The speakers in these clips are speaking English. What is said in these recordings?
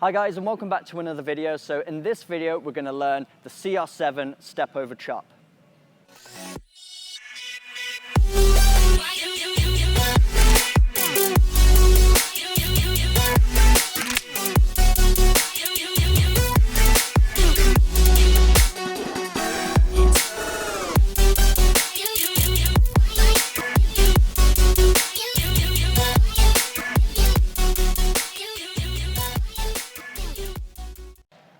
Hi guys, and welcome back to another video. So in this video, we're going to learn the CR7 step over chop.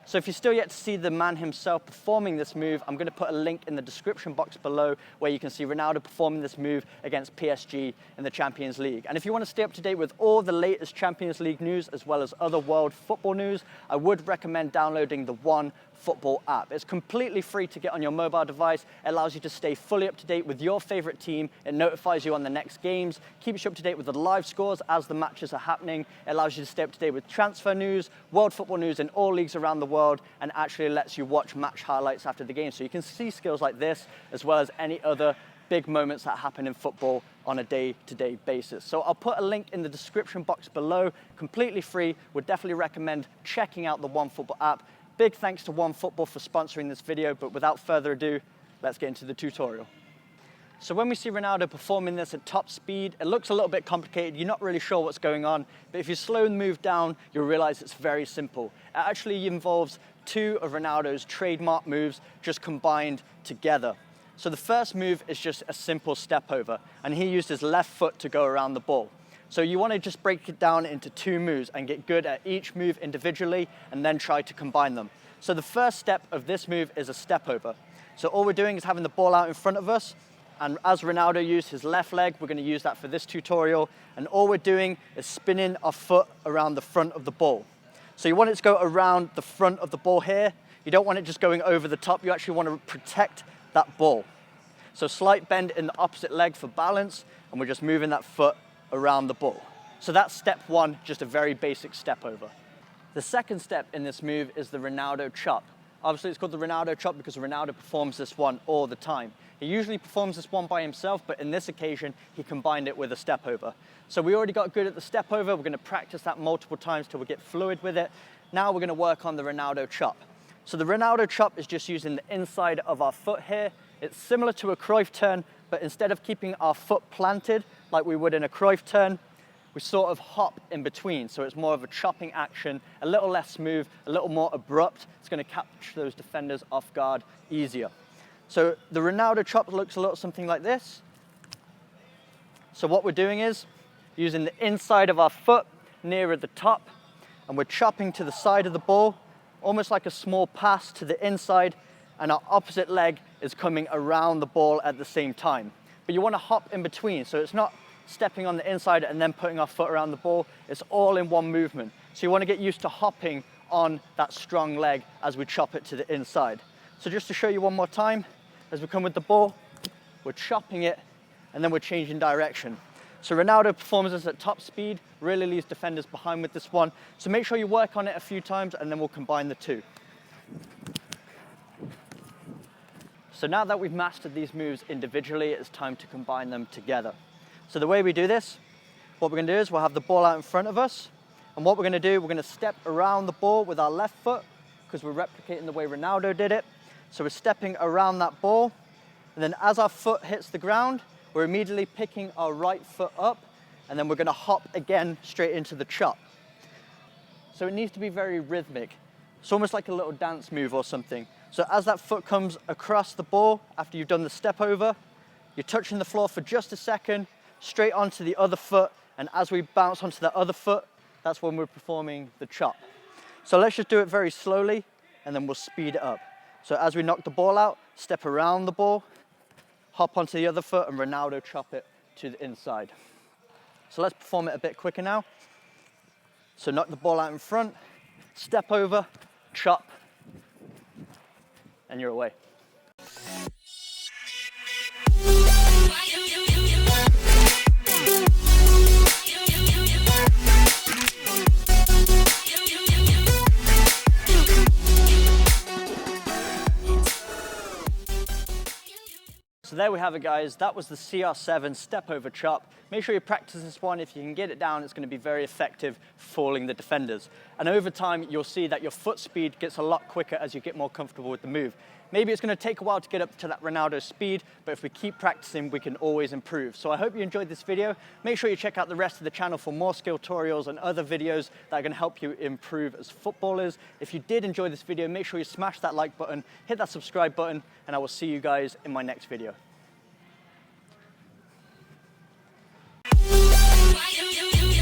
So if you're still yet to see the man himself performing this move, I'm going to put a link in the description box below where you can see Ronaldo performing this move against PSG in the Champions League. And if you want to stay up to date with all the latest Champions League news as well as other world football news, I would recommend downloading the OneFootball app. It's completely free to get on your mobile device. It allows you to stay fully up to date with your favorite team. It notifies you on the next games, keeps you up to date with the live scores as the matches are happening. It allows you to stay up to date with transfer news, world football news in all leagues around the world, and actually lets you watch match highlights after the game. So you can see skills like this as well as any other big moments that happen in football on a day-to-day basis. So I'll put a link in the description box below, completely free. Would definitely recommend checking out the OneFootball app. Big thanks to OneFootball for sponsoring this video, but without further ado, let's get into the tutorial. So when we see Ronaldo performing this at top speed, it looks a little bit complicated. You're not really sure what's going on, but if you slow the move down, you'll realize it's very simple. It actually involves two of Ronaldo's trademark moves just combined together. So the first move is just a simple step over, and he used his left foot to go around the ball. So you want to just break it down into two moves and get good at each move individually and then try to combine them. So the first step of this move is a step over. So all we're doing is having the ball out in front of us, and as Ronaldo used his left leg, we're going to use that for this tutorial, and all we're doing is spinning our foot around the front of the ball. So you want it to go around the front of the ball here. You don't want it just going over the top. You actually want to protect that ball. So slight bend in the opposite leg for balance, and we're just moving that foot around the ball. So that's step one, just a very basic step over. The second step in this move is the Ronaldo chop. Obviously it's called the Ronaldo chop because Ronaldo performs this one all the time. He usually performs this one by himself, but in this occasion, he combined it with a step over. So we already got good at the step over. We're going to practice that multiple times till we get fluid with it. Now we're going to work on the Ronaldo chop. So the Ronaldo chop is just using the inside of our foot here. It's similar to a Cruyff turn, but instead of keeping our foot planted like we would in a Cruyff turn, we sort of hop in between. So it's more of a chopping action, a little less smooth, a little more abrupt. It's going to catch those defenders off guard easier. So the Ronaldo chop looks a little something like this. So what we're doing is using the inside of our foot nearer the top, and we're chopping to the side of the ball, almost like a small pass to the inside, and our opposite leg is coming around the ball at the same time. But you want to hop in between, so it's not stepping on the inside and then putting our foot around the ball. It's all in one movement. So you want to get used to hopping on that strong leg as we chop it to the inside. So just to show you one more time, as we come with the ball, we're chopping it, and then we're changing direction. So Ronaldo performs this at top speed, really leaves defenders behind with this one. So make sure you work on it a few times, and then we'll combine the two. So now that we've mastered these moves individually, it's time to combine them together. So the way we do this, what we're going to do is we'll have the ball out in front of us, and what we're going to do, we're going to step around the ball with our left foot, because we're replicating the way Ronaldo did it. So we're stepping around that ball, and then as our foot hits the ground, we're immediately picking our right foot up, and then we're going to hop again straight into the chop. So it needs to be very rhythmic. It's almost like a little dance move or something. So as that foot comes across the ball, after you've done the step over, you're touching the floor for just a second, straight onto the other foot, and as we bounce onto that other foot, that's when we're performing the chop. So let's just do it very slowly, and then we'll speed it up. So as we knock the ball out, step around the ball, hop onto the other foot, and Ronaldo chop it to the inside. So let's perform it a bit quicker now. So knock the ball out in front, step over, chop, and you're away. So there we have it, guys. That was the CR7 step over chop. make sure you practice this one. If you can get it down, it's going to be very effective falling the defenders. And over time, you'll see that your foot speed gets a lot quicker as you get more comfortable with the move. Maybe it's going to take a while to get up to that Ronaldo speed, but if we keep practicing, we can always improve. So I hope you enjoyed this video. Make sure you check out the rest of the channel for more skill tutorials and other videos that are going to help you improve as footballers. If you did enjoy this video, make sure you smash that like button, hit that subscribe button, and I will see you guys in my next video. You